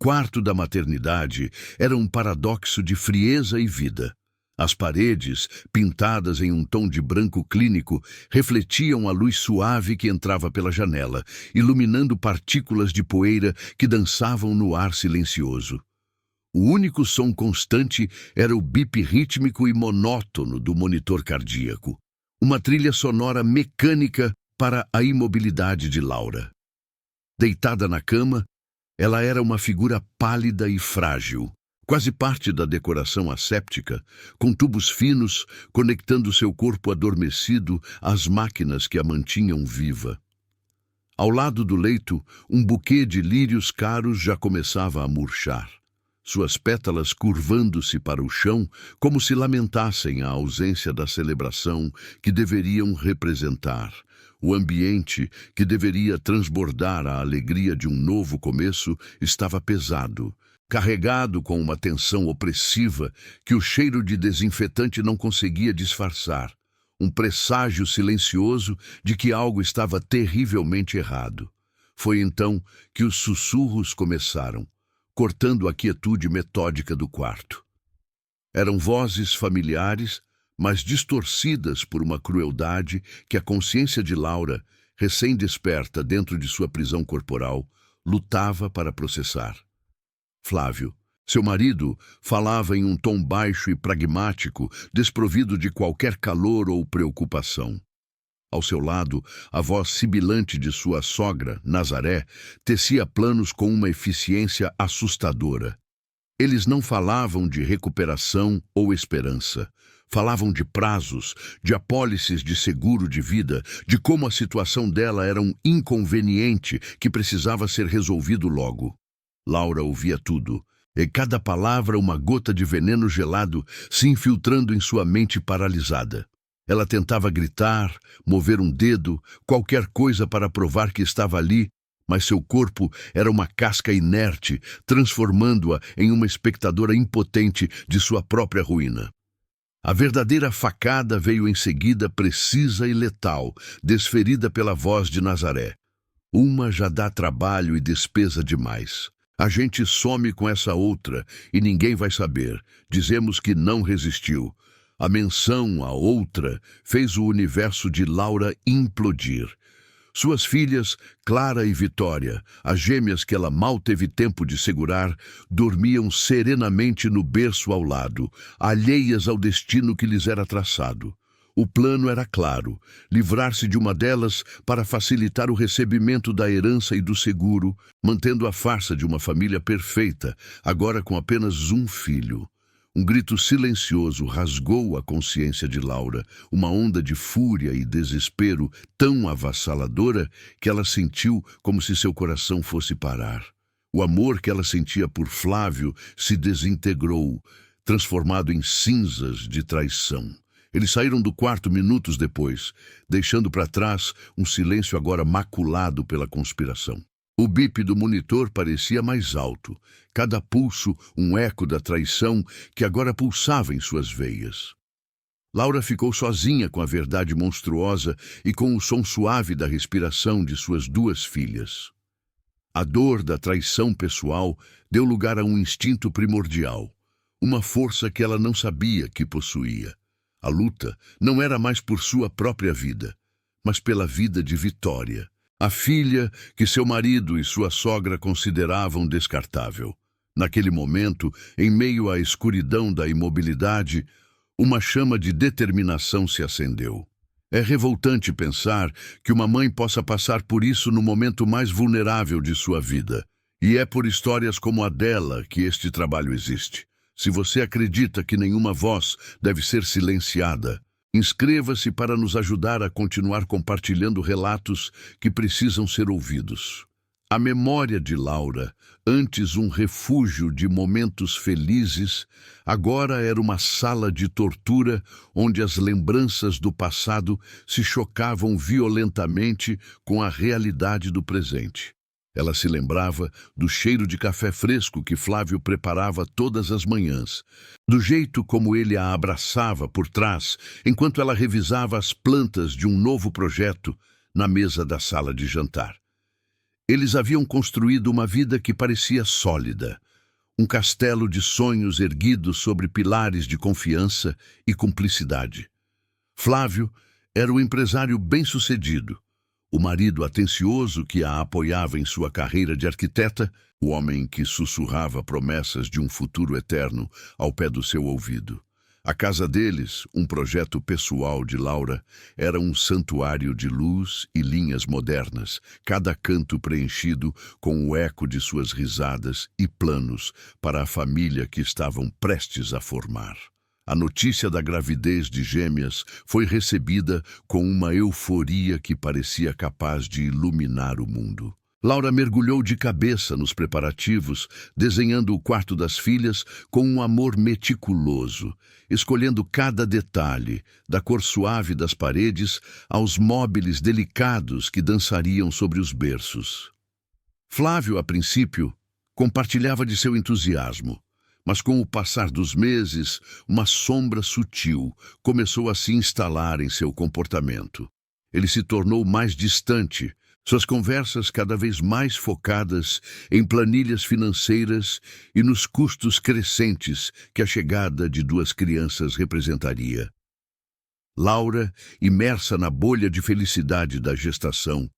quarto da maternidade era um paradoxo de frieza e vida. As paredes, pintadas em um tom de branco clínico, refletiam a luz suave que entrava pela janela, iluminando partículas de poeira que dançavam no ar silencioso. O único som constante era o bip rítmico e monótono do monitor cardíaco, uma trilha sonora mecânica para a imobilidade de Laura. Deitada na cama, ela era uma figura pálida e frágil, quase parte da decoração asséptica, com tubos finos conectando seu corpo adormecido às máquinas que a mantinham viva. Ao lado do leito, um buquê de lírios caros já começava a murchar, suas pétalas curvando-se para o chão como se lamentassem a ausência da celebração que deveriam representar. O ambiente, que deveria transbordar a alegria de um novo começo, estava pesado, carregado com uma tensão opressiva que o cheiro de desinfetante não conseguia disfarçar, um presságio silencioso de que algo estava terrivelmente errado. Foi então que os sussurros começaram, cortando a quietude metódica do quarto. Eram vozes familiares, mas distorcidas por uma crueldade que a consciência de Laura, recém-desperta dentro de sua prisão corporal, lutava para processar. Flávio, seu marido, falava em um tom baixo e pragmático, desprovido de qualquer calor ou preocupação. Ao seu lado, a voz sibilante de sua sogra, Nazaré, tecia planos com uma eficiência assustadora. Eles não falavam de recuperação ou esperança. Falavam de prazos, de apólices de seguro de vida, de como a situação dela era um inconveniente que precisava ser resolvido logo. Laura ouvia tudo, e cada palavra uma gota de veneno gelado se infiltrando em sua mente paralisada. Ela tentava gritar, mover um dedo, qualquer coisa para provar que estava ali, mas seu corpo era uma casca inerte, transformando-a em uma espectadora impotente de sua própria ruína. A verdadeira facada veio em seguida, precisa e letal, desferida pela voz de Nazaré. Uma já dá trabalho e despesa demais. A gente some com essa outra e ninguém vai saber. Dizemos que não resistiu. A menção à outra fez o universo de Laura implodir. Suas filhas, Clara e Vitória, as gêmeas que ela mal teve tempo de segurar, dormiam serenamente no berço ao lado, alheias ao destino que lhes era traçado. O plano era claro, livrar-se de uma delas para facilitar o recebimento da herança e do seguro, mantendo a farsa de uma família perfeita, agora com apenas um filho. Um grito silencioso rasgou a consciência de Laura, uma onda de fúria e desespero tão avassaladora que ela sentiu como se seu coração fosse parar. O amor que ela sentia por Flávio se desintegrou, transformado em cinzas de traição. Eles saíram do quarto minutos depois, deixando para trás um silêncio agora maculado pela conspiração. O bip do monitor parecia mais alto, cada pulso um eco da traição que agora pulsava em suas veias. Laura ficou sozinha com a verdade monstruosa e com o som suave da respiração de suas duas filhas. A dor da traição pessoal deu lugar a um instinto primordial, uma força que ela não sabia que possuía. A luta não era mais por sua própria vida, mas pela vida de Vitória, a filha que seu marido e sua sogra consideravam descartável. Naquele momento, em meio à escuridão da imobilidade, uma chama de determinação se acendeu. É revoltante pensar que uma mãe possa passar por isso no momento mais vulnerável de sua vida. E é por histórias como a dela que este trabalho existe. Se você acredita que nenhuma voz deve ser silenciada, inscreva-se para nos ajudar a continuar compartilhando relatos que precisam ser ouvidos. A memória de Laura, antes um refúgio de momentos felizes, agora era uma sala de tortura onde as lembranças do passado se chocavam violentamente com a realidade do presente. Ela se lembrava do cheiro de café fresco que Flávio preparava todas as manhãs, do jeito como ele a abraçava por trás, enquanto ela revisava as plantas de um novo projeto na mesa da sala de jantar. Eles haviam construído uma vida que parecia sólida, um castelo de sonhos erguido sobre pilares de confiança e cumplicidade. Flávio era o empresário bem-sucedido, o marido atencioso que a apoiava em sua carreira de arquiteta, o homem que sussurrava promessas de um futuro eterno ao pé do seu ouvido. A casa deles, um projeto pessoal de Laura, era um santuário de luz e linhas modernas, cada canto preenchido com o eco de suas risadas e planos para a família que estavam prestes a formar. A notícia da gravidez de gêmeas foi recebida com uma euforia que parecia capaz de iluminar o mundo. Laura mergulhou de cabeça nos preparativos, desenhando o quarto das filhas com um amor meticuloso, escolhendo cada detalhe, da cor suave das paredes aos móveis delicados que dançariam sobre os berços. Flávio, a princípio, compartilhava de seu entusiasmo, mas com o passar dos meses, uma sombra sutil começou a se instalar em seu comportamento. Ele se tornou mais distante, suas conversas cada vez mais focadas em planilhas financeiras e nos custos crescentes que a chegada de duas crianças representaria. Laura, imersa na bolha de felicidade da gestação,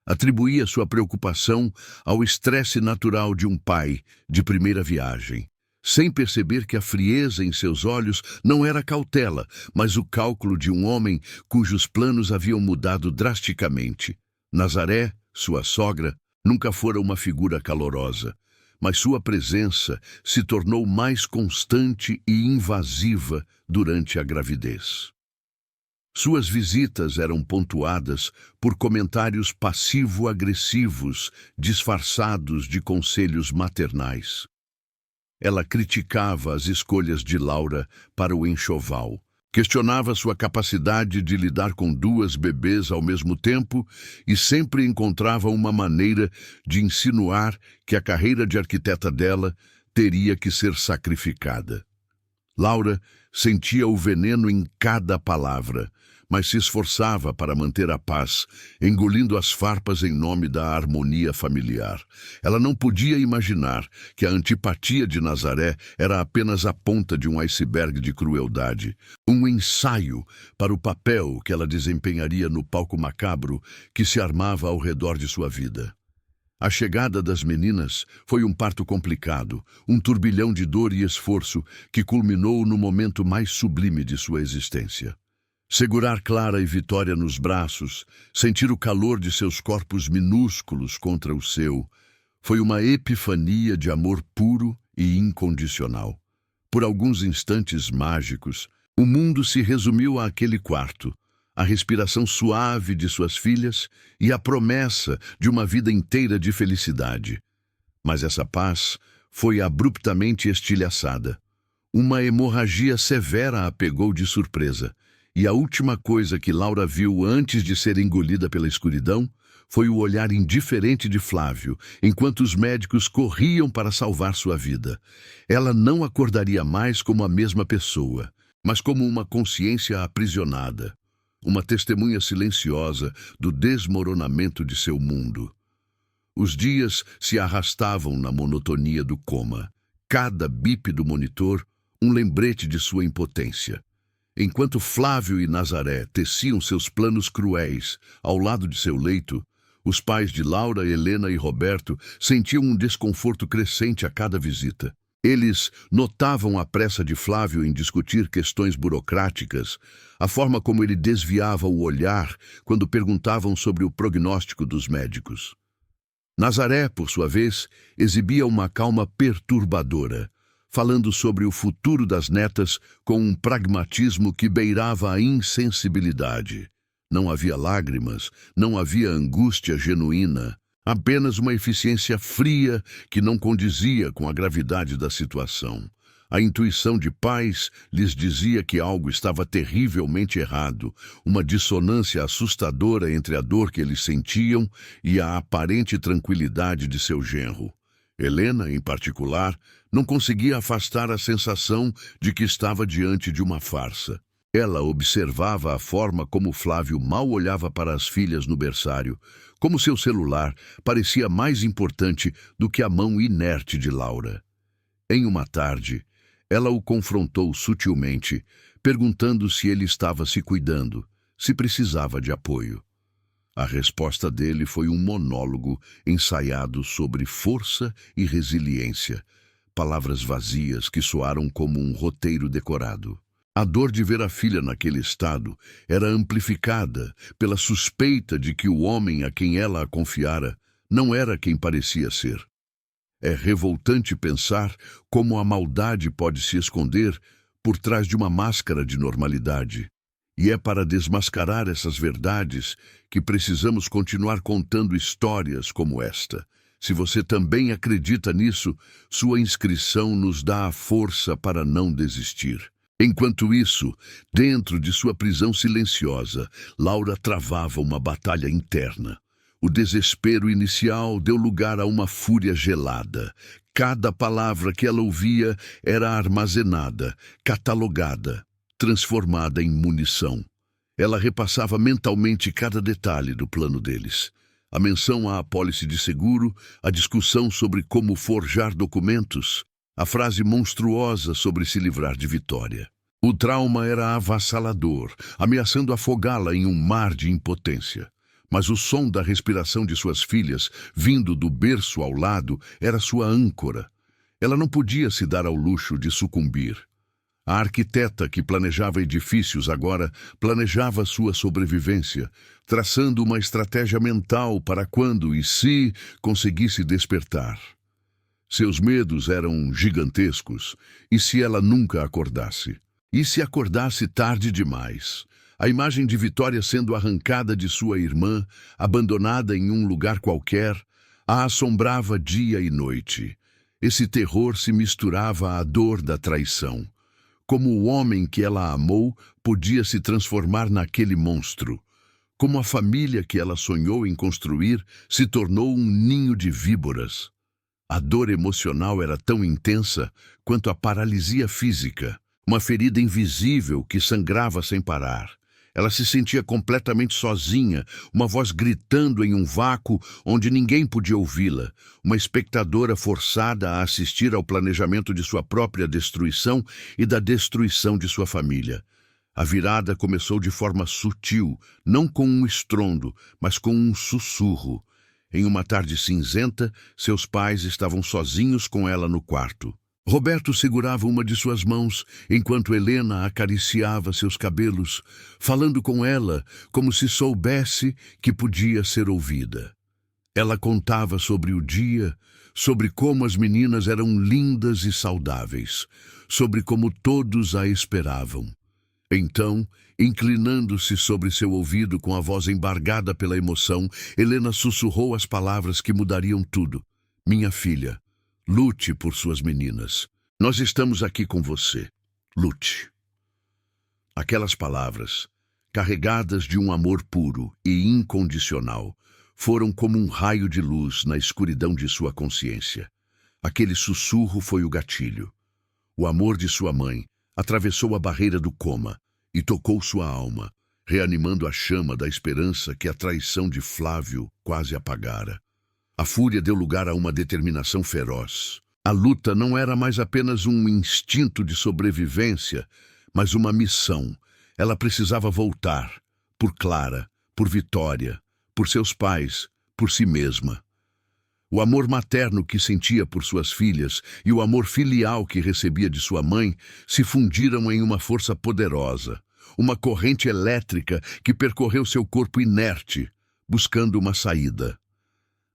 atribuía sua preocupação ao estresse natural de um pai de primeira viagem, sem perceber que a frieza em seus olhos não era cautela, mas o cálculo de um homem cujos planos haviam mudado drasticamente. Nazaré, sua sogra, nunca fora uma figura calorosa, mas sua presença se tornou mais constante e invasiva durante a gravidez. Suas visitas eram pontuadas por comentários passivo-agressivos, disfarçados de conselhos maternais. Ela criticava as escolhas de Laura para o enxoval, questionava sua capacidade de lidar com duas bebês ao mesmo tempo e sempre encontrava uma maneira de insinuar que a carreira de arquiteta dela teria que ser sacrificada. Laura sentia o veneno em cada palavra, mas se esforçava para manter a paz, engolindo as farpas em nome da harmonia familiar. Ela não podia imaginar que a antipatia de Nazaré era apenas a ponta de um iceberg de crueldade, um ensaio para o papel que ela desempenharia no palco macabro que se armava ao redor de sua vida. A chegada das meninas foi um parto complicado, um turbilhão de dor e esforço que culminou no momento mais sublime de sua existência. Segurar Clara e Vitória nos braços, sentir o calor de seus corpos minúsculos contra o seu, foi uma epifania de amor puro e incondicional. Por alguns instantes mágicos, o mundo se resumiu àquele quarto, a respiração suave de suas filhas e a promessa de uma vida inteira de felicidade. Mas essa paz foi abruptamente estilhaçada. Uma hemorragia severa a pegou de surpresa. E a última coisa que Laura viu antes de ser engolida pela escuridão foi o olhar indiferente de Flávio, enquanto os médicos corriam para salvar sua vida. Ela não acordaria mais como a mesma pessoa, mas como uma consciência aprisionada, uma testemunha silenciosa do desmoronamento de seu mundo. Os dias se arrastavam na monotonia do coma, cada bip do monitor um lembrete de sua impotência. Enquanto Flávio e Nazaré teciam seus planos cruéis ao lado de seu leito, os pais de Laura, Helena e Roberto sentiam um desconforto crescente a cada visita. Eles notavam a pressa de Flávio em discutir questões burocráticas, a forma como ele desviava o olhar quando perguntavam sobre o prognóstico dos médicos. Nazaré, por sua vez, exibia uma calma perturbadora, falando sobre o futuro das netas com um pragmatismo que beirava a insensibilidade. Não havia lágrimas, não havia angústia genuína, apenas uma eficiência fria que não condizia com a gravidade da situação. A intuição de pais lhes dizia que algo estava terrivelmente errado, uma dissonância assustadora entre a dor que eles sentiam e a aparente tranquilidade de seu genro. Helena, em particular, não conseguia afastar a sensação de que estava diante de uma farsa. Ela observava a forma como Flávio mal olhava para as filhas no berçário, como seu celular parecia mais importante do que a mão inerte de Laura. Em uma tarde, ela o confrontou sutilmente, perguntando se ele estava se cuidando, se precisava de apoio. A resposta dele foi um monólogo ensaiado sobre força e resiliência, palavras vazias que soaram como um roteiro decorado. A dor de ver a filha naquele estado era amplificada pela suspeita de que o homem a quem ela a confiara não era quem parecia ser. É revoltante pensar como a maldade pode se esconder por trás de uma máscara de normalidade. E é para desmascarar essas verdades que precisamos continuar contando histórias como esta. Se você também acredita nisso, sua inscrição nos dá a força para não desistir. Enquanto isso, dentro de sua prisão silenciosa, Laura travava uma batalha interna. O desespero inicial deu lugar a uma fúria gelada. Cada palavra que ela ouvia era armazenada, catalogada, transformada em munição. Ela repassava mentalmente cada detalhe do plano deles. A menção à apólice de seguro, a discussão sobre como forjar documentos, a frase monstruosa sobre se livrar de Vitória. O trauma era avassalador, ameaçando afogá-la em um mar de impotência. Mas o som da respiração de suas filhas, vindo do berço ao lado, era sua âncora. Ela não podia se dar ao luxo de sucumbir. A arquiteta que planejava edifícios agora planejava sua sobrevivência, traçando uma estratégia mental para quando e se conseguisse despertar. Seus medos eram gigantescos, e se ela nunca acordasse? E se acordasse tarde demais? A imagem de Vitória sendo arrancada de sua irmã, abandonada em um lugar qualquer, a assombrava dia e noite. Esse terror se misturava à dor da traição. Como o homem que ela amou podia se transformar naquele monstro. Como a família que ela sonhou em construir se tornou um ninho de víboras. A dor emocional era tão intensa quanto a paralisia física, uma ferida invisível que sangrava sem parar. Ela se sentia completamente sozinha, uma voz gritando em um vácuo onde ninguém podia ouvi-la, uma espectadora forçada a assistir ao planejamento de sua própria destruição e da destruição de sua família. A virada começou de forma sutil, não com um estrondo, mas com um sussurro. Em uma tarde cinzenta, seus pais estavam sozinhos com ela no quarto. Roberto segurava uma de suas mãos, enquanto Helena acariciava seus cabelos, falando com ela como se soubesse que podia ser ouvida. Ela contava sobre o dia, sobre como as meninas eram lindas e saudáveis, sobre como todos a esperavam. Então, inclinando-se sobre seu ouvido com a voz embargada pela emoção, Helena sussurrou as palavras que mudariam tudo. Minha filha, lute por suas meninas. Nós estamos aqui com você. Lute. Aquelas palavras, carregadas de um amor puro e incondicional, foram como um raio de luz na escuridão de sua consciência. Aquele sussurro foi o gatilho. O amor de sua mãe atravessou a barreira do coma e tocou sua alma, reanimando a chama da esperança que a traição de Flávio quase apagara. A fúria deu lugar a uma determinação feroz. A luta não era mais apenas um instinto de sobrevivência, mas uma missão. Ela precisava voltar, por Clara, por Vitória, por seus pais, por si mesma. O amor materno que sentia por suas filhas e o amor filial que recebia de sua mãe se fundiram em uma força poderosa, uma corrente elétrica que percorreu seu corpo inerte, buscando uma saída.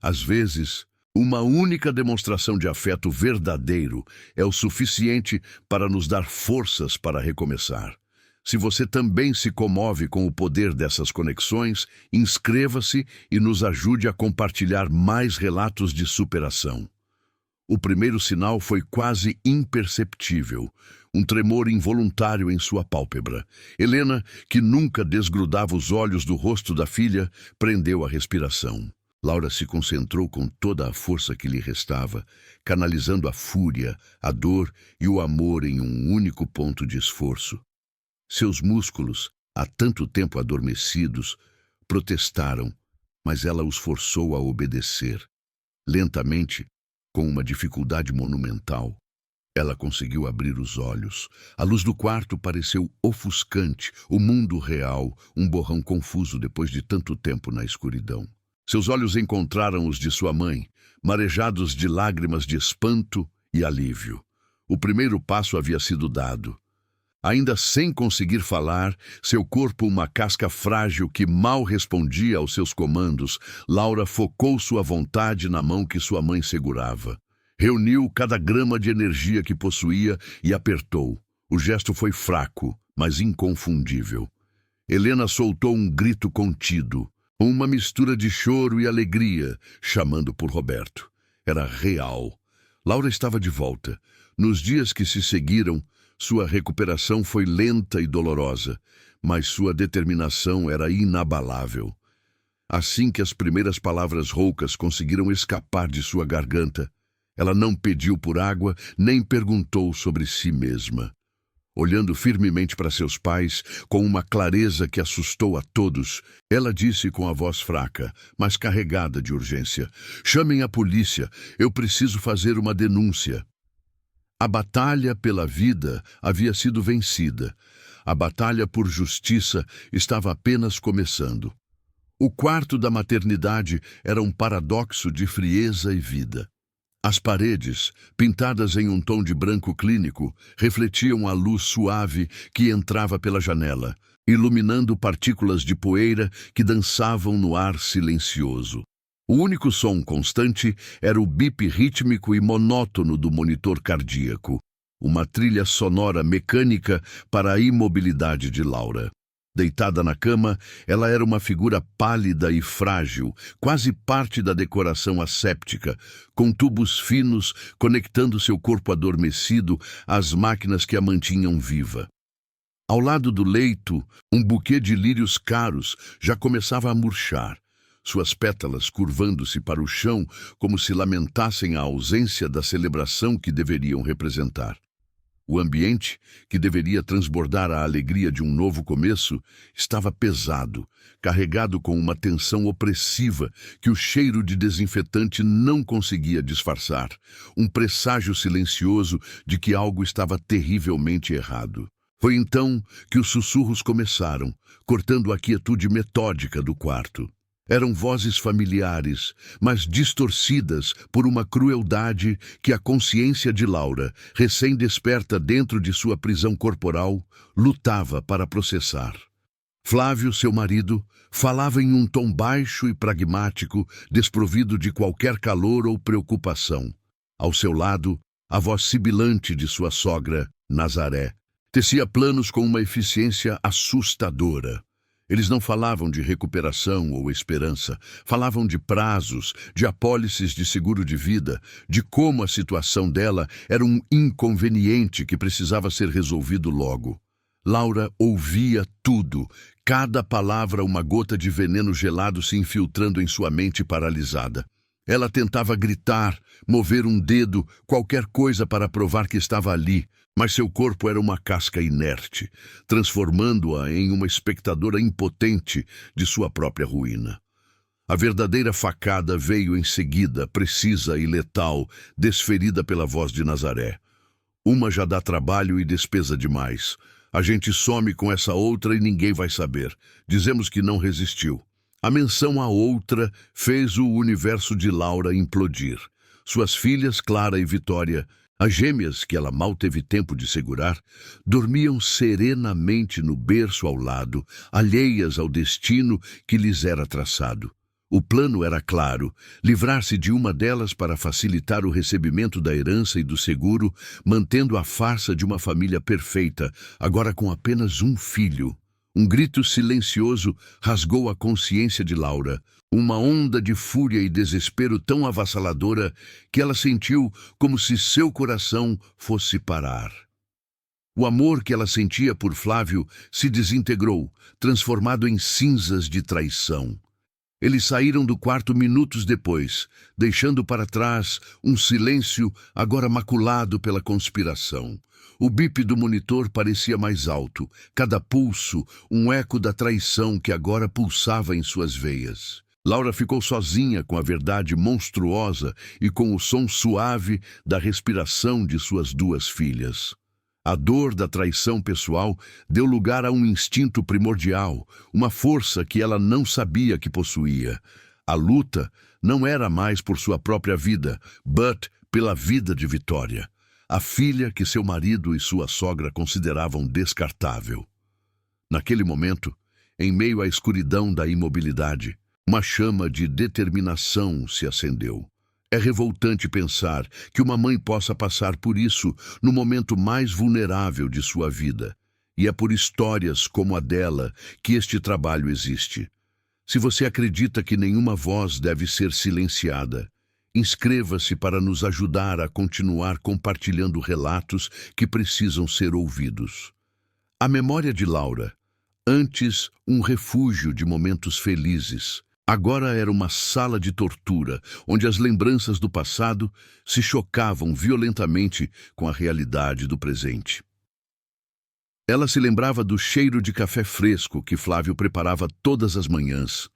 Às vezes, uma única demonstração de afeto verdadeiro é o suficiente para nos dar forças para recomeçar. Se você também se comove com o poder dessas conexões, inscreva-se e nos ajude a compartilhar mais relatos de superação. O primeiro sinal foi quase imperceptível, um tremor involuntário em sua pálpebra. Helena, que nunca desgrudava os olhos do rosto da filha, prendeu a respiração. Laura se concentrou com toda a força que lhe restava, canalizando a fúria, a dor e o amor em um único ponto de esforço. Seus músculos, há tanto tempo adormecidos, protestaram, mas ela os forçou a obedecer. Lentamente, com uma dificuldade monumental, ela conseguiu abrir os olhos. A luz do quarto pareceu ofuscante, o mundo real, um borrão confuso depois de tanto tempo na escuridão. Seus olhos encontraram os de sua mãe, marejados de lágrimas de espanto e alívio. O primeiro passo havia sido dado. Ainda sem conseguir falar, seu corpo uma casca frágil que mal respondia aos seus comandos, Laura focou sua vontade na mão que sua mãe segurava. Reuniu cada grama de energia que possuía e apertou. O gesto foi fraco, mas inconfundível. Helena soltou um grito contido, uma mistura de choro e alegria, chamando por Roberto. Era real. Laura estava de volta. Nos dias que se seguiram, sua recuperação foi lenta e dolorosa, mas sua determinação era inabalável. Assim que as primeiras palavras roucas conseguiram escapar de sua garganta, ela não pediu por água, nem perguntou sobre si mesma. Olhando firmemente para seus pais, com uma clareza que assustou a todos, ela disse com a voz fraca, mas carregada de urgência: "Chamem a polícia, eu preciso fazer uma denúncia." A batalha pela vida havia sido vencida. A batalha por justiça estava apenas começando. O quarto da maternidade era um paradoxo de frieza e vida. As paredes, pintadas em um tom de branco clínico, refletiam a luz suave que entrava pela janela, iluminando partículas de poeira que dançavam no ar silencioso. O único som constante era o bip rítmico e monótono do monitor cardíaco, uma trilha sonora mecânica para a imobilidade de Laura. Deitada na cama, ela era uma figura pálida e frágil, quase parte da decoração asséptica, com tubos finos conectando seu corpo adormecido às máquinas que a mantinham viva. Ao lado do leito, um buquê de lírios caros já começava a murchar, suas pétalas curvando-se para o chão como se lamentassem a ausência da celebração que deveriam representar. O ambiente, que deveria transbordar a alegria de um novo começo, estava pesado, carregado com uma tensão opressiva que o cheiro de desinfetante não conseguia disfarçar, um presságio silencioso de que algo estava terrivelmente errado. Foi então que os sussurros começaram, cortando a quietude metódica do quarto. Eram vozes familiares, mas distorcidas por uma crueldade que a consciência de Laura, recém-desperta dentro de sua prisão corporal, lutava para processar. Flávio, seu marido, falava em um tom baixo e pragmático, desprovido de qualquer calor ou preocupação. Ao seu lado, a voz sibilante de sua sogra, Nazaré, tecia planos com uma eficiência assustadora. Eles não falavam de recuperação ou esperança, falavam de prazos, de apólices de seguro de vida, de como a situação dela era um inconveniente que precisava ser resolvido logo. Laura ouvia tudo, cada palavra uma gota de veneno gelado se infiltrando em sua mente paralisada. Ela tentava gritar, mover um dedo, qualquer coisa para provar que estava ali, mas seu corpo era uma casca inerte, transformando-a em uma espectadora impotente de sua própria ruína. A verdadeira facada veio em seguida, precisa e letal, desferida pela voz de Nazaré. Uma já dá trabalho e despesa demais. A gente some com essa outra e ninguém vai saber. Dizemos que não resistiu. A menção à outra fez o universo de Laura implodir. Suas filhas, Clara e Vitória, as gêmeas que ela mal teve tempo de segurar, dormiam serenamente no berço ao lado, alheias ao destino que lhes era traçado. O plano era claro: livrar-se de uma delas para facilitar o recebimento da herança e do seguro, mantendo a farsa de uma família perfeita, agora com apenas um filho. Um grito silencioso rasgou a consciência de Laura, uma onda de fúria e desespero tão avassaladora que ela sentiu como se seu coração fosse parar. O amor que ela sentia por Flávio se desintegrou, transformado em cinzas de traição. Eles saíram do quarto minutos depois, deixando para trás um silêncio agora maculado pela conspiração. O bip do monitor parecia mais alto, cada pulso um eco da traição que agora pulsava em suas veias. Laura ficou sozinha com a verdade monstruosa e com o som suave da respiração de suas duas filhas. A dor da traição pessoal deu lugar a um instinto primordial, uma força que ela não sabia que possuía. A luta não era mais por sua própria vida, but pela vida de Vitória, a filha que seu marido e sua sogra consideravam descartável. Naquele momento, em meio à escuridão da imobilidade, uma chama de determinação se acendeu. É revoltante pensar que uma mãe possa passar por isso no momento mais vulnerável de sua vida. E é por histórias como a dela que este trabalho existe. Se você acredita que nenhuma voz deve ser silenciada, inscreva-se para nos ajudar a continuar compartilhando relatos que precisam ser ouvidos. A memória de Laura, antes um refúgio de momentos felizes, agora era uma sala de tortura, onde as lembranças do passado se chocavam violentamente com a realidade do presente. Ela se lembrava do cheiro de café fresco que Flávio preparava todas as manhãs,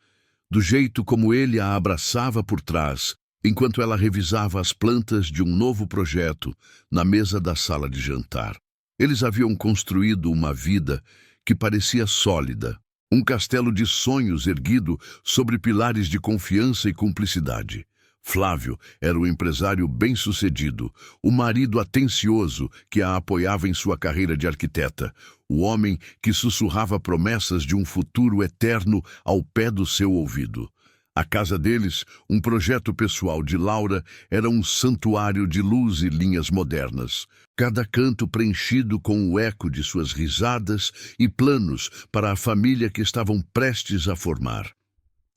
do jeito como ele a abraçava por trás, enquanto ela revisava as plantas de um novo projeto na mesa da sala de jantar. Eles haviam construído uma vida que parecia sólida, um castelo de sonhos erguido sobre pilares de confiança e cumplicidade. Flávio era um empresário bem-sucedido, o marido atencioso que a apoiava em sua carreira de arquiteta, o homem que sussurrava promessas de um futuro eterno ao pé do seu ouvido. A casa deles, um projeto pessoal de Laura, era um santuário de luz e linhas modernas, cada canto preenchido com o eco de suas risadas e planos para a família que estavam prestes a formar.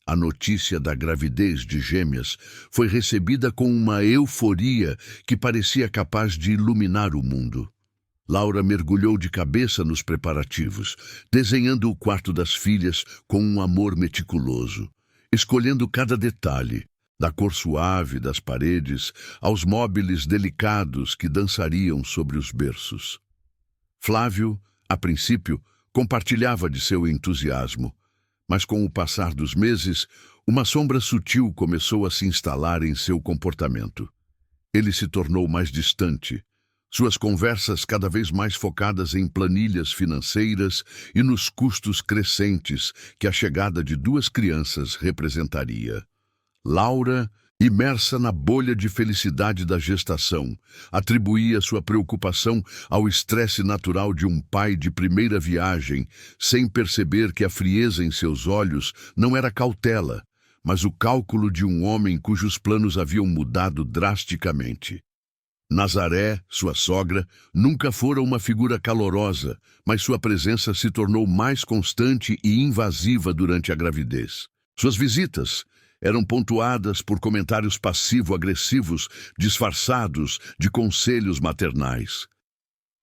A notícia da gravidez de gêmeas foi recebida com uma euforia que parecia capaz de iluminar o mundo. Laura mergulhou de cabeça nos preparativos, desenhando o quarto das filhas com um amor meticuloso, escolhendo cada detalhe, da cor suave das paredes aos móveis delicados que dançariam sobre os berços. Flávio, a princípio, compartilhava de seu entusiasmo, mas com o passar dos meses, uma sombra sutil começou a se instalar em seu comportamento. Ele se tornou mais distante, suas conversas cada vez mais focadas em planilhas financeiras e nos custos crescentes que a chegada de duas crianças representaria. Laura, imersa na bolha de felicidade da gestação, atribuía sua preocupação ao estresse natural de um pai de primeira viagem, sem perceber que a frieza em seus olhos não era cautela, mas o cálculo de um homem cujos planos haviam mudado drasticamente. Nazaré, sua sogra, nunca fora uma figura calorosa, mas sua presença se tornou mais constante e invasiva durante a gravidez. Suas visitas eram pontuadas por comentários passivo-agressivos disfarçados de conselhos maternais.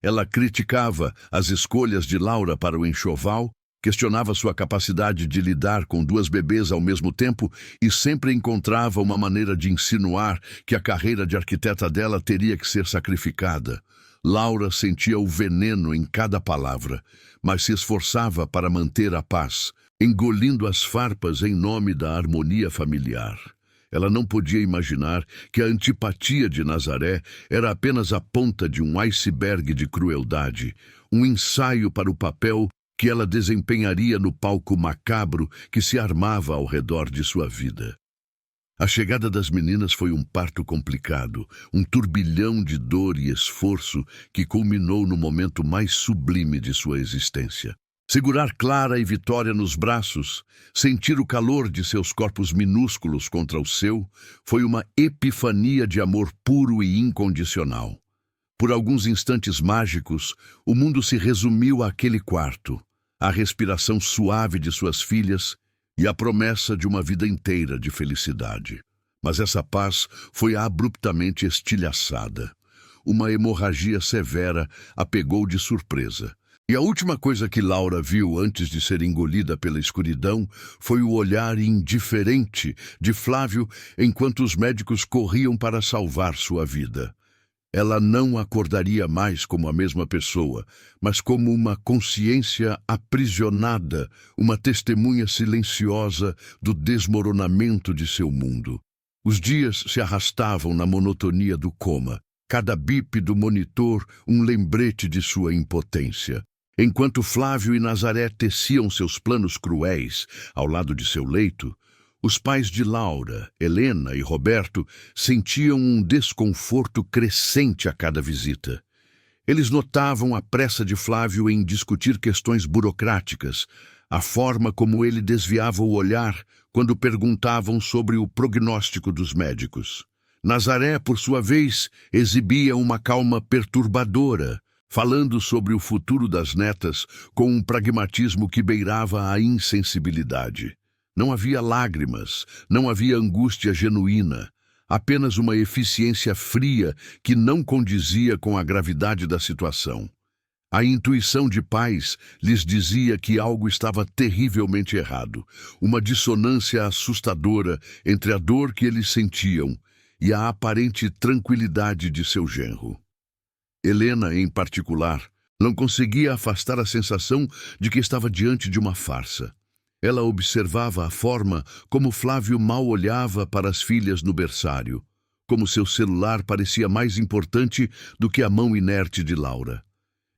Ela criticava as escolhas de Laura para o enxoval, questionava sua capacidade de lidar com duas bebês ao mesmo tempo e sempre encontrava uma maneira de insinuar que a carreira de arquiteta dela teria que ser sacrificada. Laura sentia o veneno em cada palavra, mas se esforçava para manter a paz, engolindo as farpas em nome da harmonia familiar. Ela não podia imaginar que a antipatia de Nazaré era apenas a ponta de um iceberg de crueldade, um ensaio para o papel que ela desempenharia no palco macabro que se armava ao redor de sua vida. A chegada das meninas foi um parto complicado, um turbilhão de dor e esforço que culminou no momento mais sublime de sua existência. Segurar Clara e Vitória nos braços, sentir o calor de seus corpos minúsculos contra o seu, foi uma epifania de amor puro e incondicional. Por alguns instantes mágicos, o mundo se resumiu àquele quarto, à respiração suave de suas filhas e à promessa de uma vida inteira de felicidade. Mas essa paz foi abruptamente estilhaçada. Uma hemorragia severa a pegou de surpresa. E a última coisa que Laura viu antes de ser engolida pela escuridão foi o olhar indiferente de Flávio enquanto os médicos corriam para salvar sua vida. Ela não acordaria mais como a mesma pessoa, mas como uma consciência aprisionada, uma testemunha silenciosa do desmoronamento de seu mundo. Os dias se arrastavam na monotonia do coma, cada bip do monitor um lembrete de sua impotência. Enquanto Flávio e Nazaré teciam seus planos cruéis ao lado de seu leito, os pais de Laura, Helena e Roberto sentiam um desconforto crescente a cada visita. Eles notavam a pressa de Flávio em discutir questões burocráticas, a forma como ele desviava o olhar quando perguntavam sobre o prognóstico dos médicos. Nazaré, por sua vez, exibia uma calma perturbadora, falando sobre o futuro das netas com um pragmatismo que beirava a insensibilidade. Não havia lágrimas, não havia angústia genuína, apenas uma eficiência fria que não condizia com a gravidade da situação. A intuição de pais lhes dizia que algo estava terrivelmente errado, uma dissonância assustadora entre a dor que eles sentiam e a aparente tranquilidade de seu genro. Helena, em particular, não conseguia afastar a sensação de que estava diante de uma farsa. Ela observava a forma como Flávio mal olhava para as filhas no berçário, como seu celular parecia mais importante do que a mão inerte de Laura.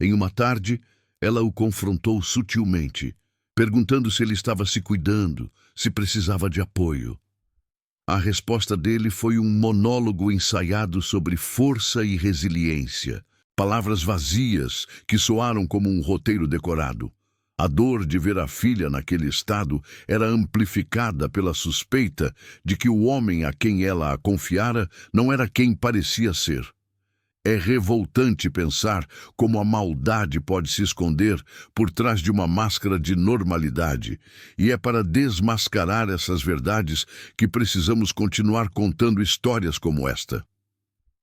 Em uma tarde, ela o confrontou sutilmente, perguntando se ele estava se cuidando, se precisava de apoio. A resposta dele foi um monólogo ensaiado sobre força e resiliência, palavras vazias que soaram como um roteiro decorado. A dor de ver a filha naquele estado era amplificada pela suspeita de que o homem a quem ela a confiara não era quem parecia ser. É revoltante pensar como a maldade pode se esconder por trás de uma máscara de normalidade, e é para desmascarar essas verdades que precisamos continuar contando histórias como esta.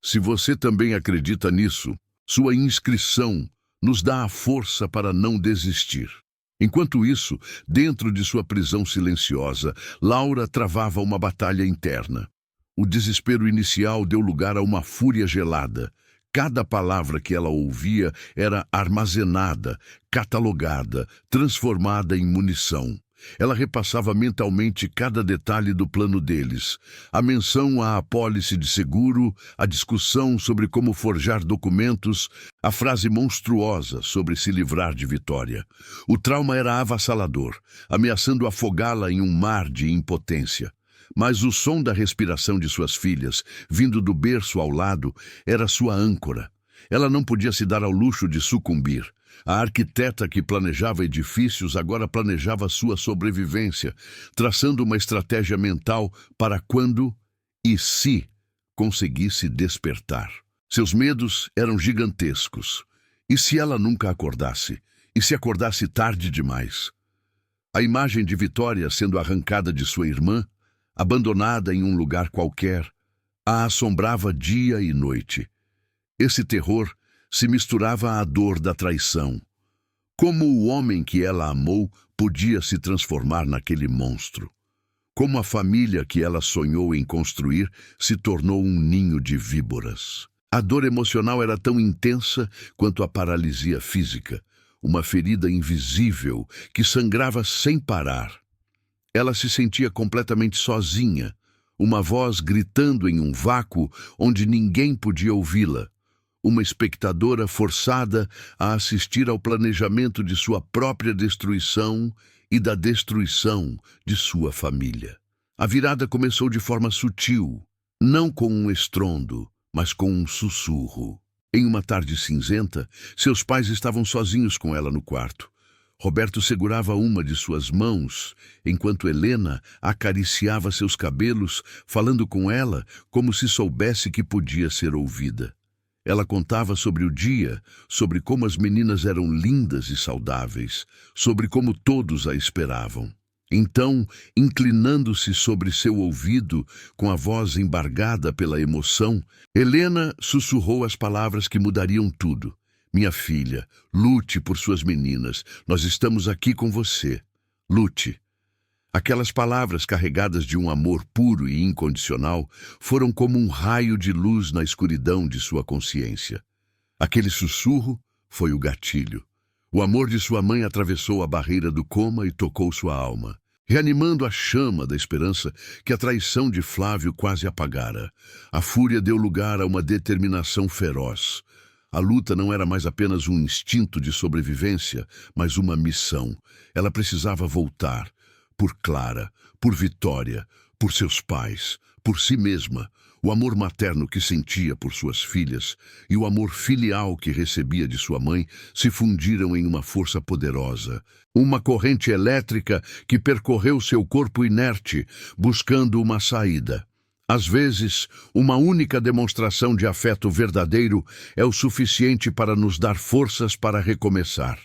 Se você também acredita nisso, sua inscrição nos dá a força para não desistir. Enquanto isso, dentro de sua prisão silenciosa, Laura travava uma batalha interna. O desespero inicial deu lugar a uma fúria gelada. Cada palavra que ela ouvia era armazenada, catalogada, transformada em munição. Ela repassava mentalmente cada detalhe do plano deles. A menção à apólice de seguro, a discussão sobre como forjar documentos, a frase monstruosa sobre se livrar de Vitória. O trauma era avassalador, ameaçando afogá-la em um mar de impotência. Mas o som da respiração de suas filhas, vindo do berço ao lado, era sua âncora. Ela não podia se dar ao luxo de sucumbir. A arquiteta que planejava edifícios agora planejava sua sobrevivência, traçando uma estratégia mental para quando e se conseguisse despertar. Seus medos eram gigantescos. E se ela nunca acordasse? E se acordasse tarde demais? A imagem de Vitória sendo arrancada de sua irmã, abandonada em um lugar qualquer, a assombrava dia e noite. Esse terror se misturava à dor da traição. Como o homem que ela amou podia se transformar naquele monstro? Como a família que ela sonhou em construir se tornou um ninho de víboras? A dor emocional era tão intensa quanto a paralisia física, uma ferida invisível que sangrava sem parar. Ela se sentia completamente sozinha, uma voz gritando em um vácuo onde ninguém podia ouvi-la. Uma espectadora forçada a assistir ao planejamento de sua própria destruição e da destruição de sua família. A virada começou de forma sutil, não com um estrondo, mas com um sussurro. Em uma tarde cinzenta, seus pais estavam sozinhos com ela no quarto. Roberto segurava uma de suas mãos, enquanto Helena acariciava seus cabelos, falando com ela como se soubesse que podia ser ouvida. Ela contava sobre o dia, sobre como as meninas eram lindas e saudáveis, sobre como todos a esperavam. Então, inclinando-se sobre seu ouvido, com a voz embargada pela emoção, Helena sussurrou as palavras que mudariam tudo. Minha filha, lute por suas meninas. Nós estamos aqui com você. Lute. Aquelas palavras carregadas de um amor puro e incondicional foram como um raio de luz na escuridão de sua consciência. Aquele sussurro foi o gatilho. O amor de sua mãe atravessou a barreira do coma e tocou sua alma, reanimando a chama da esperança que a traição de Flávio quase apagara. A fúria deu lugar a uma determinação feroz. A luta não era mais apenas um instinto de sobrevivência, mas uma missão. Ela precisava voltar. Por Clara, por Vitória, por seus pais, por si mesma. O amor materno que sentia por suas filhas e o amor filial que recebia de sua mãe se fundiram em uma força poderosa. Uma corrente elétrica que percorreu seu corpo inerte, buscando uma saída. Às vezes, uma única demonstração de afeto verdadeiro é o suficiente para nos dar forças para recomeçar.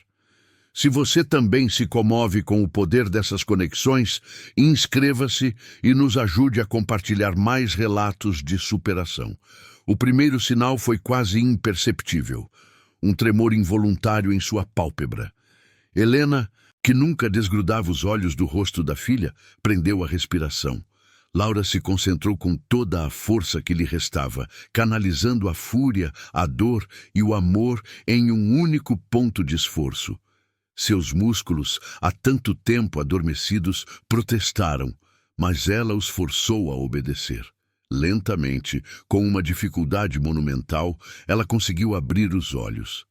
Se você também se comove com o poder dessas conexões, inscreva-se e nos ajude a compartilhar mais relatos de superação. O primeiro sinal foi quase imperceptível, um tremor involuntário em sua pálpebra. Helena, que nunca desgrudava os olhos do rosto da filha, prendeu a respiração. Laura se concentrou com toda a força que lhe restava, canalizando a fúria, a dor e o amor em um único ponto de esforço. Seus músculos, há tanto tempo adormecidos, protestaram, mas ela os forçou a obedecer. Lentamente, com uma dificuldade monumental, ela conseguiu abrir os olhos.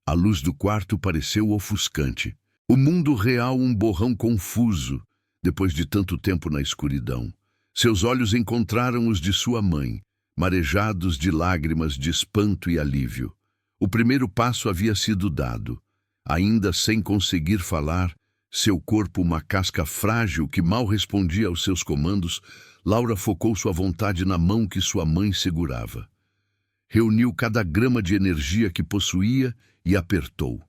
A luz do quarto pareceu ofuscante. O mundo real um borrão confuso, depois de tanto tempo na escuridão. Seus olhos encontraram os de sua mãe, marejados de lágrimas de espanto e alívio. O primeiro passo havia sido dado. Ainda sem conseguir falar, seu corpo uma casca frágil que mal respondia aos seus comandos, Laura focou sua vontade na mão que sua mãe segurava. Reuniu cada grama de energia que possuía e apertou.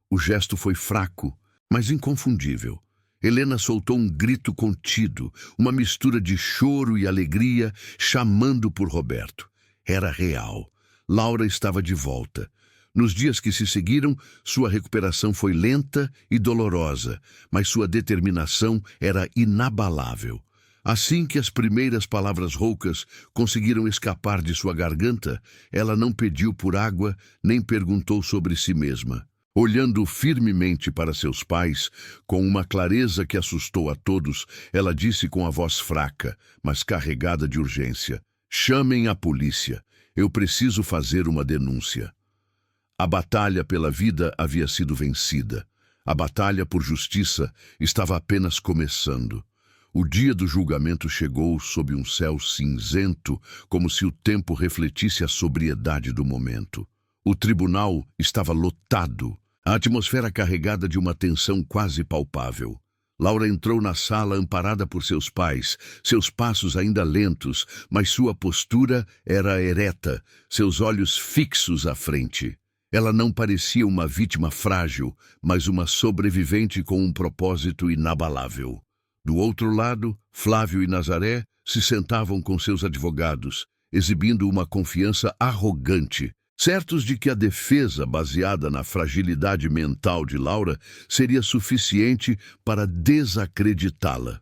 O gesto foi fraco, mas inconfundível. Helena soltou um grito contido, uma mistura de choro e alegria, chamando por Roberto. Era real. Laura estava de volta. Nos dias que se seguiram, sua recuperação foi lenta e dolorosa, mas sua determinação era inabalável. Assim que as primeiras palavras roucas conseguiram escapar de sua garganta, ela não pediu por água nem perguntou sobre si mesma. Olhando firmemente para seus pais, com uma clareza que assustou a todos, ela disse com a voz fraca, mas carregada de urgência: "Chamem a polícia. Eu preciso fazer uma denúncia." A batalha pela vida havia sido vencida. A batalha por justiça estava apenas começando. O dia do julgamento chegou sob um céu cinzento, como se o tempo refletisse a sobriedade do momento. O tribunal estava lotado, a atmosfera carregada de uma tensão quase palpável. Laura entrou na sala amparada por seus pais, seus passos ainda lentos, mas sua postura era ereta, seus olhos fixos à frente. Ela não parecia uma vítima frágil, mas uma sobrevivente com um propósito inabalável. Do outro lado, Flávio e Nazaré se sentavam com seus advogados, exibindo uma confiança arrogante, certos de que a defesa baseada na fragilidade mental de Laura seria suficiente para desacreditá-la.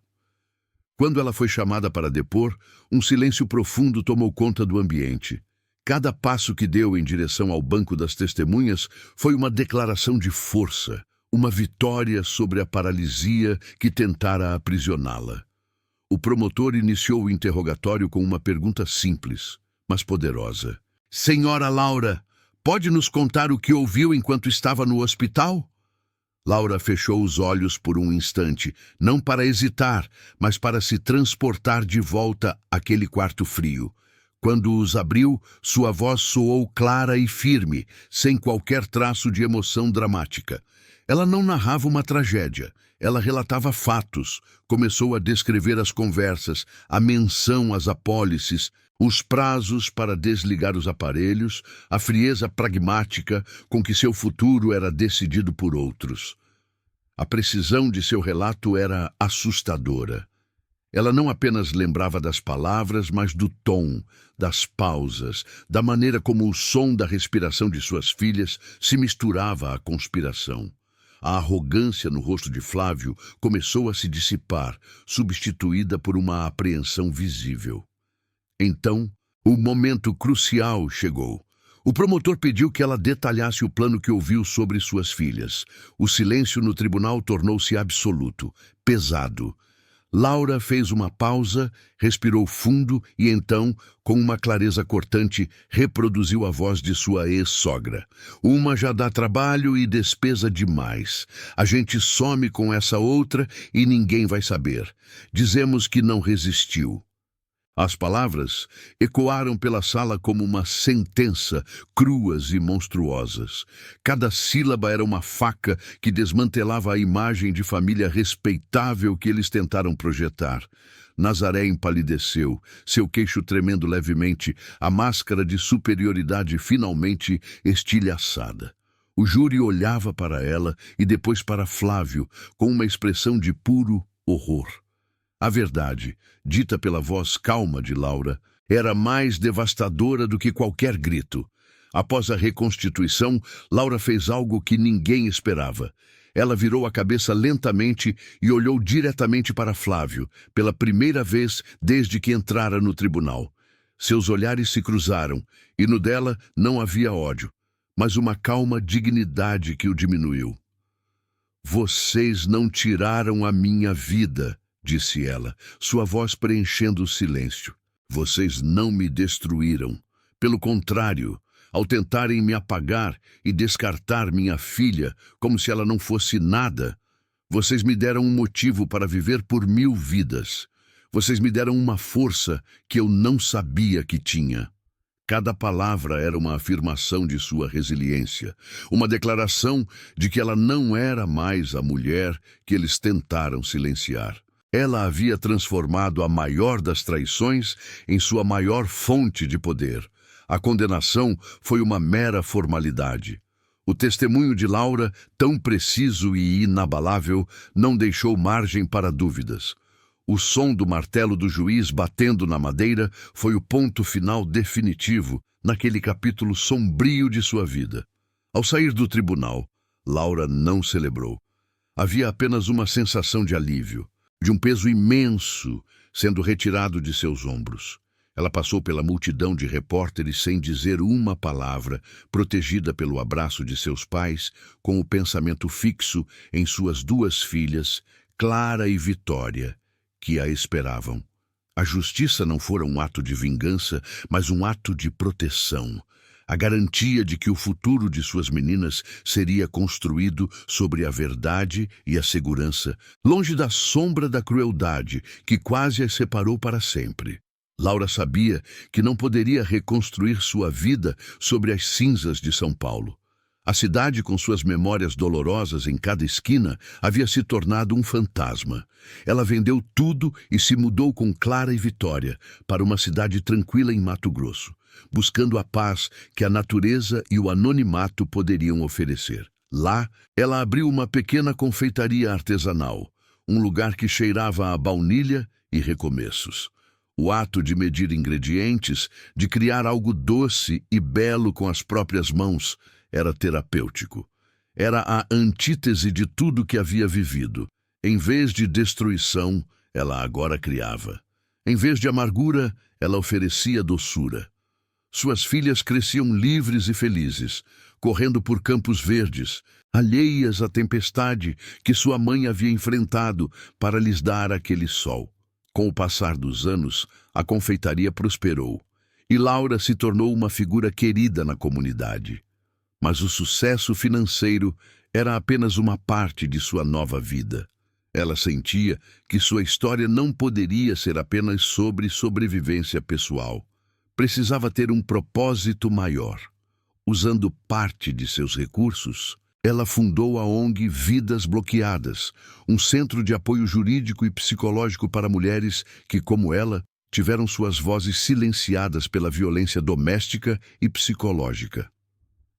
Quando ela foi chamada para depor, um silêncio profundo tomou conta do ambiente. Cada passo que deu em direção ao banco das testemunhas foi uma declaração de força, uma vitória sobre a paralisia que tentara aprisioná-la. O promotor iniciou o interrogatório com uma pergunta simples, mas poderosa. "Senhora Laura, pode nos contar o que ouviu enquanto estava no hospital?" Laura fechou os olhos por um instante, não para hesitar, mas para se transportar de volta àquele quarto frio. Quando os abriu, sua voz soou clara e firme, sem qualquer traço de emoção dramática. Ela não narrava uma tragédia, ela relatava fatos, começou a descrever as conversas, a menção às apólices, os prazos para desligar os aparelhos, a frieza pragmática com que seu futuro era decidido por outros. A precisão de seu relato era assustadora. Ela não apenas lembrava das palavras, mas do tom, das pausas, da maneira como o som da respiração de suas filhas se misturava à conspiração. A arrogância no rosto de Flávio começou a se dissipar, substituída por uma apreensão visível. Então, o momento crucial chegou. O promotor pediu que ela detalhasse o plano que ouviu sobre suas filhas. O silêncio no tribunal tornou-se absoluto, pesado. Laura fez uma pausa, respirou fundo e então, com uma clareza cortante, reproduziu a voz de sua ex-sogra. Uma já dá trabalho e despesa demais. A gente some com essa outra e ninguém vai saber. Dizemos que não resistiu. As palavras ecoaram pela sala como uma sentença, cruas e monstruosas. Cada sílaba era uma faca que desmantelava a imagem de família respeitável que eles tentaram projetar. Nazaré empalideceu, seu queixo tremendo levemente, a máscara de superioridade finalmente estilhaçada. O júri olhava para ela e depois para Flávio, com uma expressão de puro horror. A verdade, dita pela voz calma de Laura, era mais devastadora do que qualquer grito. Após a reconstituição, Laura fez algo que ninguém esperava. Ela virou a cabeça lentamente e olhou diretamente para Flávio, pela primeira vez desde que entrara no tribunal. Seus olhares se cruzaram, e no dela não havia ódio, mas uma calma dignidade que o diminuiu. "Vocês não tiraram a minha vida", disse ela, sua voz preenchendo o silêncio. "Vocês não me destruíram. Pelo contrário, ao tentarem me apagar e descartar minha filha como se ela não fosse nada, vocês me deram um motivo para viver por 1000 vidas. Vocês me deram uma força que eu não sabia que tinha." Cada palavra era uma afirmação de sua resiliência, uma declaração de que ela não era mais a mulher que eles tentaram silenciar. Ela havia transformado a maior das traições em sua maior fonte de poder. A condenação foi uma mera formalidade. O testemunho de Laura, tão preciso e inabalável, não deixou margem para dúvidas. O som do martelo do juiz batendo na madeira foi o ponto final definitivo naquele capítulo sombrio de sua vida. Ao sair do tribunal, Laura não celebrou. Havia apenas uma sensação de alívio, de um peso imenso sendo retirado de seus ombros. Ela passou pela multidão de repórteres sem dizer uma palavra, protegida pelo abraço de seus pais, com o pensamento fixo em suas 2 filhas, Clara e Vitória, que a esperavam. A justiça não fora um ato de vingança, mas um ato de proteção. A garantia de que o futuro de suas meninas seria construído sobre a verdade e a segurança, longe da sombra da crueldade que quase as separou para sempre. Laura sabia que não poderia reconstruir sua vida sobre as cinzas de São Paulo. A cidade, com suas memórias dolorosas em cada esquina, havia se tornado um fantasma. Ela vendeu tudo e se mudou com Clara e Vitória para uma cidade tranquila em Mato Grosso, buscando a paz que a natureza e o anonimato poderiam oferecer. Lá, ela abriu uma pequena confeitaria artesanal, um lugar que cheirava a baunilha e recomeços. O ato de medir ingredientes, de criar algo doce e belo com as próprias mãos, era terapêutico. Era a antítese de tudo que havia vivido. Em vez de destruição, ela agora criava. Em vez de amargura, ela oferecia doçura. Suas filhas cresciam livres e felizes, correndo por campos verdes, alheias à tempestade que sua mãe havia enfrentado para lhes dar aquele sol. Com o passar dos anos, a confeitaria prosperou, e Laura se tornou uma figura querida na comunidade. Mas o sucesso financeiro era apenas uma parte de sua nova vida. Ela sentia que sua história não poderia ser apenas sobre sobrevivência pessoal. Precisava ter um propósito maior. Usando parte de seus recursos, ela fundou a ONG Vidas Bloqueadas, um centro de apoio jurídico e psicológico para mulheres que, como ela, tiveram suas vozes silenciadas pela violência doméstica e psicológica.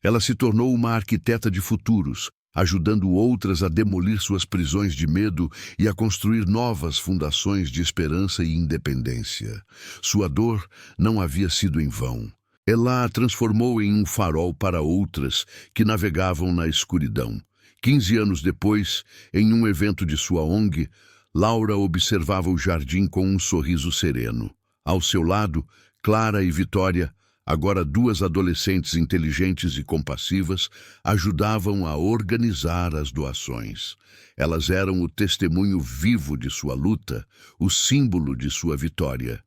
Ela se tornou uma arquiteta de futuros, ajudando outras a demolir suas prisões de medo e a construir novas fundações de esperança e independência. Sua dor não havia sido em vão. Ela a transformou em um farol para outras que navegavam na escuridão, 15 anos depois, em um evento de sua ONG, Laura observava o jardim com um sorriso sereno. Ao seu lado, Clara e Vitória, agora duas adolescentes inteligentes e compassivas, ajudavam a organizar as doações. Elas eram o testemunho vivo de sua luta, o símbolo de sua vitória.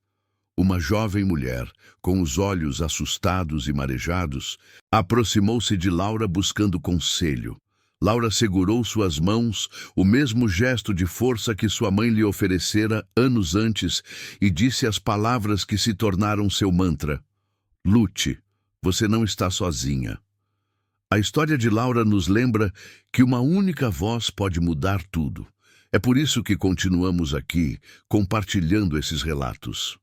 Uma jovem mulher, com os olhos assustados e marejados, aproximou-se de Laura buscando conselho. Laura segurou suas mãos, o mesmo gesto de força que sua mãe lhe oferecera anos antes, e disse as palavras que se tornaram seu mantra: lute, você não está sozinha. A história de Laura nos lembra que uma única voz pode mudar tudo. É por isso que continuamos aqui, compartilhando esses relatos.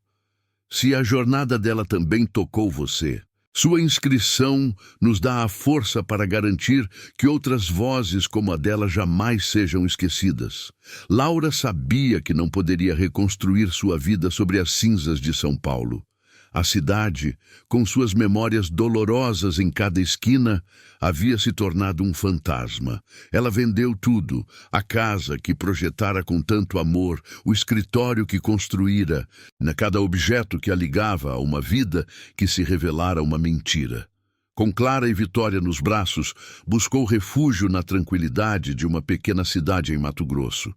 Se a jornada dela também tocou você, sua inscrição nos dá a força para garantir que outras vozes como a dela jamais sejam esquecidas. Laura sabia que não poderia reconstruir sua vida sobre as cinzas de São Paulo. A cidade, com suas memórias dolorosas em cada esquina, havia se tornado um fantasma. Ela vendeu tudo: a casa que projetara com tanto amor, o escritório que construíra, cada objeto que a ligava a uma vida que se revelara uma mentira. Com Clara e Vitória nos braços, buscou refúgio na tranquilidade de uma pequena cidade em Mato Grosso.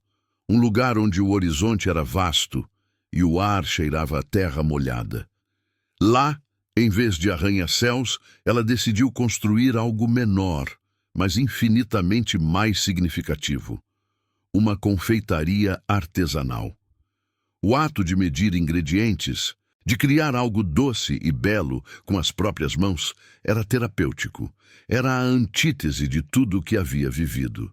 Um lugar onde o horizonte era vasto e o ar cheirava a terra molhada. Lá, em vez de arranha-céus, ela decidiu construir algo menor, mas infinitamente mais significativo: uma confeitaria artesanal. O ato de medir ingredientes, de criar algo doce e belo com as próprias mãos, era terapêutico. Era a antítese de tudo o que havia vivido.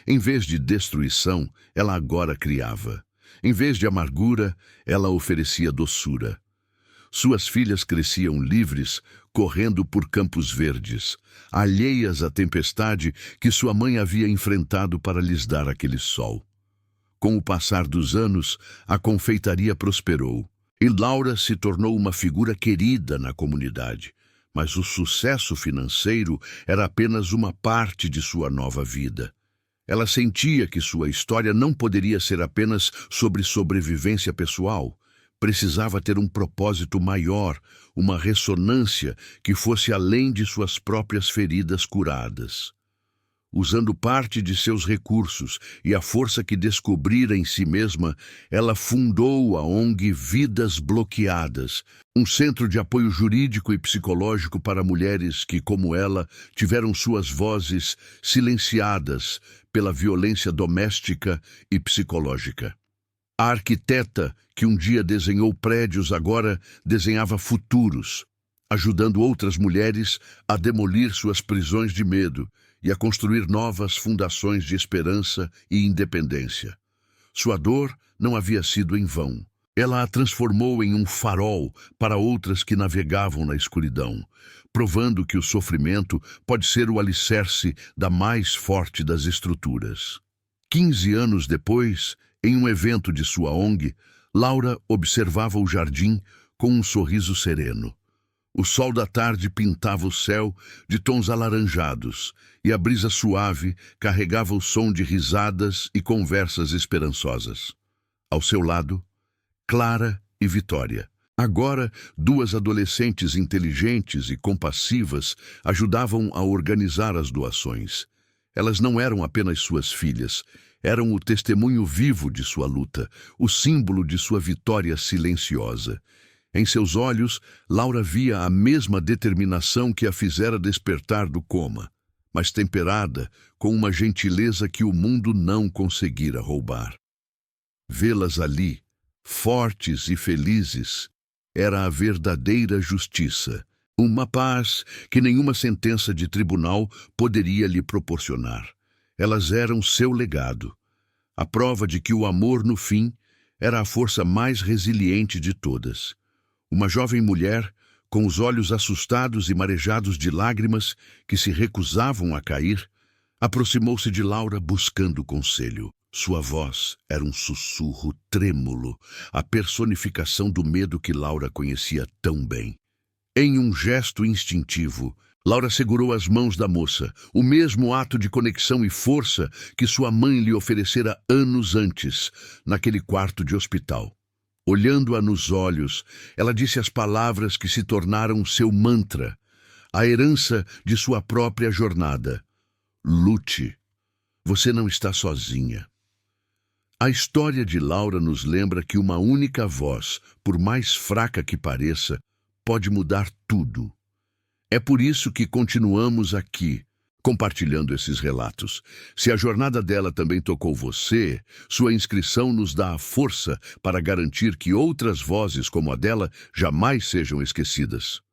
Em vez de destruição, ela agora criava. Em vez de amargura, ela oferecia doçura. Suas filhas cresciam livres, correndo por campos verdes, alheias à tempestade que sua mãe havia enfrentado para lhes dar aquele sol. Com o passar dos anos, a confeitaria prosperou, e Laura se tornou uma figura querida na comunidade. Mas o sucesso financeiro era apenas uma parte de sua nova vida. Ela sentia que sua história não poderia ser apenas sobre sobrevivência pessoal. Precisava ter um propósito maior, uma ressonância que fosse além de suas próprias feridas curadas. Usando parte de seus recursos e a força que descobrira em si mesma, ela fundou a ONG Vidas Bloqueadas, um centro de apoio jurídico e psicológico para mulheres que, como ela, tiveram suas vozes silenciadas pela violência doméstica e psicológica. A arquiteta que um dia desenhou prédios agora desenhava futuros, ajudando outras mulheres a demolir suas prisões de medo e a construir novas fundações de esperança e independência. Sua dor não havia sido em vão. Ela a transformou em um farol para outras que navegavam na escuridão, provando que o sofrimento pode ser o alicerce da mais forte das estruturas. 15 anos depois, em um evento de sua ONG, Laura observava o jardim com um sorriso sereno. O sol da tarde pintava o céu de tons alaranjados e a brisa suave carregava o som de risadas e conversas esperançosas. Ao seu lado, Clara e Vitória. Agora, duas adolescentes inteligentes e compassivas ajudavam a organizar as doações. Elas não eram apenas suas filhas, eram o testemunho vivo de sua luta, o símbolo de sua vitória silenciosa. Em seus olhos, Laura via a mesma determinação que a fizera despertar do coma, mas temperada com uma gentileza que o mundo não conseguira roubar. Vê-las ali, fortes e felizes, era a verdadeira justiça, uma paz que nenhuma sentença de tribunal poderia lhe proporcionar. Elas eram seu legado, a prova de que o amor, no fim, era a força mais resiliente de todas. Uma jovem mulher, com os olhos assustados e marejados de lágrimas que se recusavam a cair, aproximou-se de Laura buscando conselho. Sua voz era um sussurro trêmulo, a personificação do medo que Laura conhecia tão bem. Em um gesto instintivo, Laura segurou as mãos da moça, o mesmo ato de conexão e força que sua mãe lhe oferecera anos antes, naquele quarto de hospital. Olhando-a nos olhos, ela disse as palavras que se tornaram seu mantra, a herança de sua própria jornada. Lute. Você não está sozinha. A história de Laura nos lembra que uma única voz, por mais fraca que pareça, pode mudar tudo. É por isso que continuamos aqui, compartilhando esses relatos. Se a jornada dela também tocou você, sua inscrição nos dá a força para garantir que outras vozes como a dela jamais sejam esquecidas.